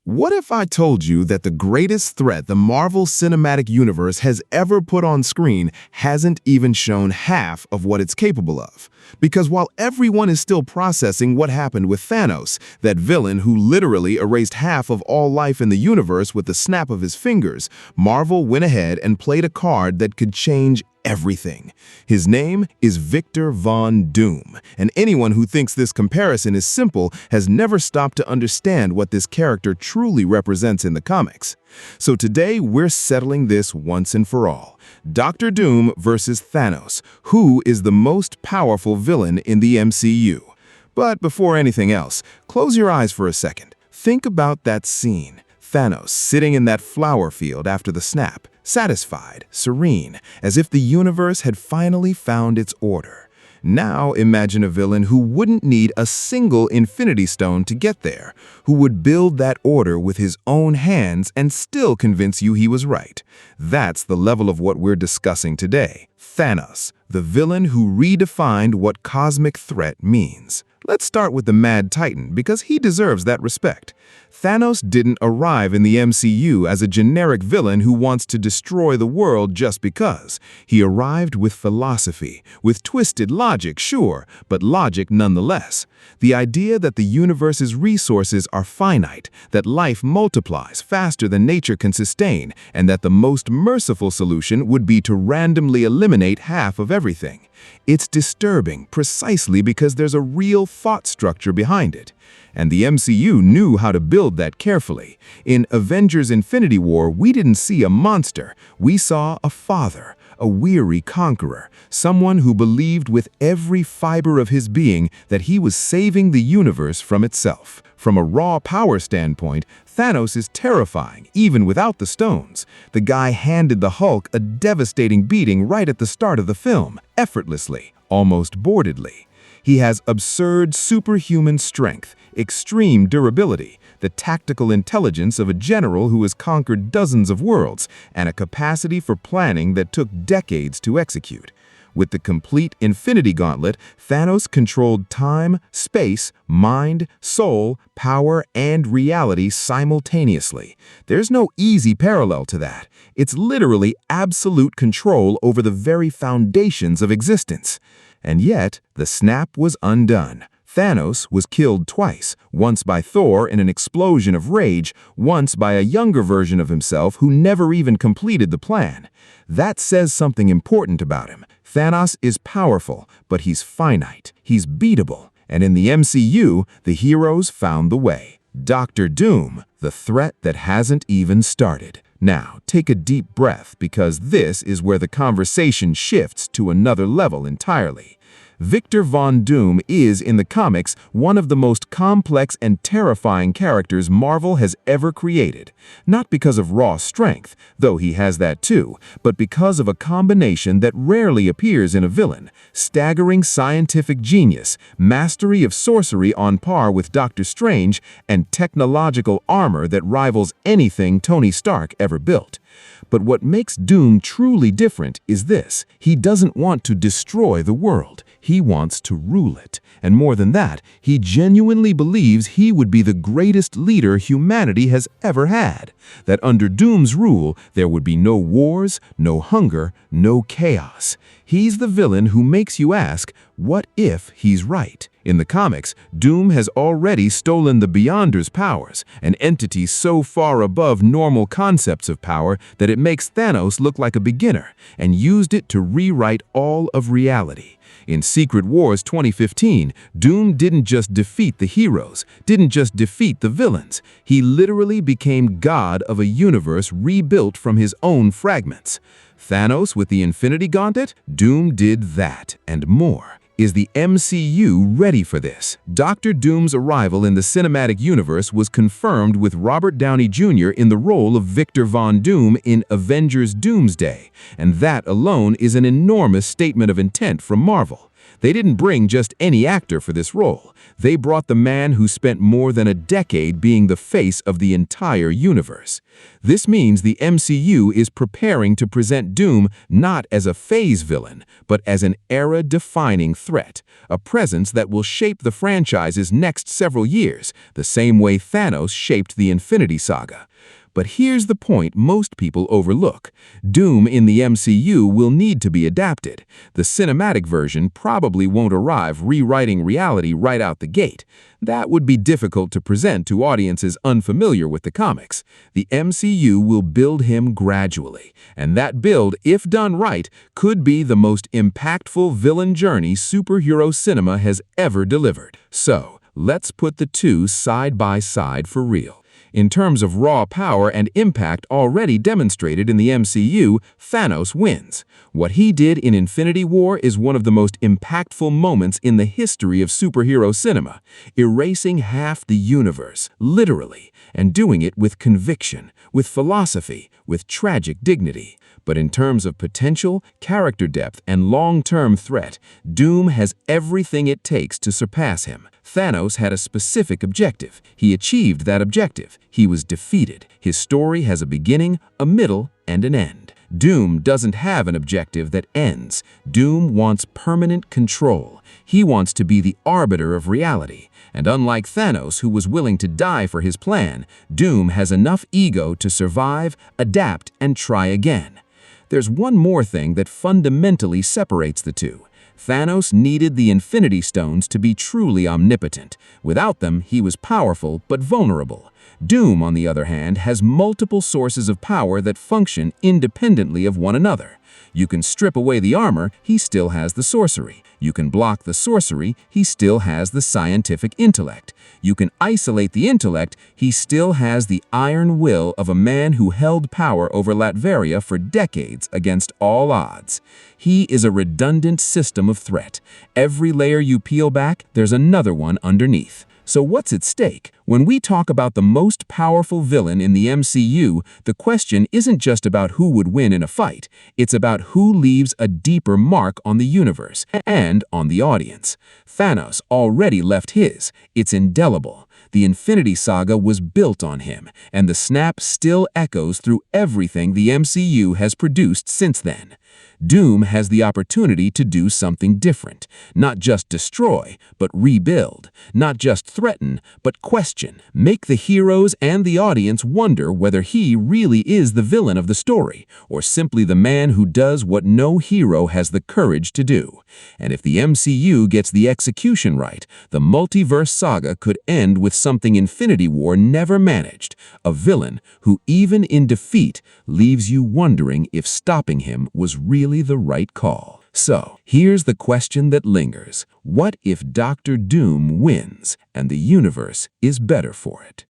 What if I told you that the greatest threat the Marvel Cinematic Universe has ever put on screen hasn't even shown half of what it's capable of? Because while everyone is still processing what happened with Thanos, that villain who literally erased half of all life in the universe with the snap of his fingers, Marvel went ahead and played a card that could change everything. His name is Victor Von Doom, and anyone who thinks this comparison is simple has never stopped to understand what this character truly represents in the comics. So today we're settling this once and for all. Dr. Doom versus Thanos. Who is the most powerful villain in the MCU? But before anything else, close your eyes for a second. Think about that scene. Thanos sitting in that flower field after the snap, satisfied, serene, as if the universe had finally found its order. Now imagine a villain who wouldn't need a single Infinity Stone to get there, who would build that order with his own hands and still convince you he was right. That's the level of what we're discussing today. Thanos, the villain who redefined what cosmic threat means. Let's start with the Mad Titan, because he deserves that respect. Thanos didn't arrive in the MCU as a generic villain who wants to destroy the world just because. He arrived with philosophy, with twisted logic, sure, but logic nonetheless. The idea that the universe's resources are finite, that life multiplies faster than nature can sustain, and that the most merciful solution would be to randomly eliminate half of everything. It's disturbing precisely because there's a real thought structure behind it. And the MCU knew how to build that carefully. In Avengers Infinity War, we didn't see a monster. We saw a father, a weary conqueror, someone who believed with every fiber of his being that he was saving the universe from itself. From a raw power standpoint, Thanos is terrifying, even without the stones. The guy handed the Hulk a devastating beating right at the start of the film, effortlessly, almost boredly. He has absurd superhuman strength, extreme durability, the tactical intelligence of a general who has conquered dozens of worlds, and a capacity for planning that took decades to execute. With the complete Infinity Gauntlet, Thanos controlled time, space, mind, soul, power, and reality simultaneously. There's no easy parallel to that. It's literally absolute control over the very foundations of existence. And yet, the snap was undone. Thanos was killed twice, once by Thor in an explosion of rage, once by a younger version of himself who never even completed the plan. That says something important about him. Thanos is powerful, but he's finite. He's beatable. And in the MCU, the heroes found the way. Dr. Doom, the threat that hasn't even started. Now, take a deep breath because this is where the conversation shifts to another level entirely. Victor Von Doom is, in the comics, one of the most complex and terrifying characters Marvel has ever created. Not because of raw strength, though he has that too, but because of a combination that rarely appears in a villain: staggering scientific genius, mastery of sorcery on par with Doctor Strange, and technological armor that rivals anything Tony Stark ever built. But what makes Doom truly different is this: he doesn't want to destroy the world. He wants to rule it. And more than that, he genuinely believes he would be the greatest leader humanity has ever had. That under Doom's rule, there would be no wars, no hunger, no chaos. He's the villain who makes you ask, what if he's right? In the comics, Doom has already stolen the Beyonder's powers, an entity so far above normal concepts of power that it makes Thanos look like a beginner, and used it to rewrite all of reality. In Secret Wars 2015, Doom didn't just defeat the heroes, didn't just defeat the villains. He literally became god of a universe rebuilt from his own fragments. Thanos with the Infinity Gauntlet? Doom did that and more. Is the MCU ready for this? Dr. Doom's arrival in the cinematic universe was confirmed with Robert Downey Jr. in the role of Victor Von Doom in Avengers Doomsday, and that alone is an enormous statement of intent from Marvel. They didn't bring just any actor for this role. They brought the man who spent more than a decade being the face of the entire universe. This means the MCU is preparing to present Doom not as a phase villain, but as an era-defining threat, a presence that will shape the franchise's next several years, the same way Thanos shaped the Infinity Saga. But here's the point most people overlook. Doom in the MCU will need to be adapted. The cinematic version probably won't arrive rewriting reality right out the gate. That would be difficult to present to audiences unfamiliar with the comics. The MCU will build him gradually, and that build, if done right, could be the most impactful villain journey superhero cinema has ever delivered. So, let's put the two side by side for real. In terms of raw power and impact already demonstrated in the MCU, Thanos wins. What he did in Infinity War is one of the most impactful moments in the history of superhero cinema, erasing half the universe, literally, and doing it with conviction, with philosophy, with tragic dignity. But in terms of potential, character depth, and long-term threat, Doom has everything it takes to surpass him. Thanos had a specific objective. He achieved that objective. He was defeated. His story has a beginning, a middle, and an end. Doom doesn't have an objective that ends. Doom wants permanent control. He wants to be the arbiter of reality. And unlike Thanos, who was willing to die for his plan, Doom has enough ego to survive, adapt, and try again. There's one more thing that fundamentally separates the two. Thanos needed the Infinity Stones to be truly omnipotent. Without them, he was powerful but vulnerable. Doom, on the other hand, has multiple sources of power that function independently of one another. You can strip away the armor, he still has the sorcery. You can block the sorcery, he still has the scientific intellect. You can isolate the intellect, he still has the iron will of a man who held power over Latveria for decades against all odds. He is a redundant system of threat. Every layer you peel back, there's another one underneath. So what's at stake? When we talk about the most powerful villain in the MCU, the question isn't just about who would win in a fight. It's about who leaves a deeper mark on the universe and on the audience. Thanos already left his. It's indelible. The Infinity Saga was built on him, and the snap still echoes through everything the MCU has produced since then. Doom has the opportunity to do something different. Not just destroy, but rebuild. Not just threaten, but question. Make the heroes and the audience wonder whether he really is the villain of the story, or simply the man who does what no hero has the courage to do. And if the MCU gets the execution right, the Multiverse Saga could end with something Infinity War never managed. A villain who, even in defeat, leaves you wondering if stopping him was really the right call. So, here's the question that lingers. What if Dr. Doom wins and the universe is better for it?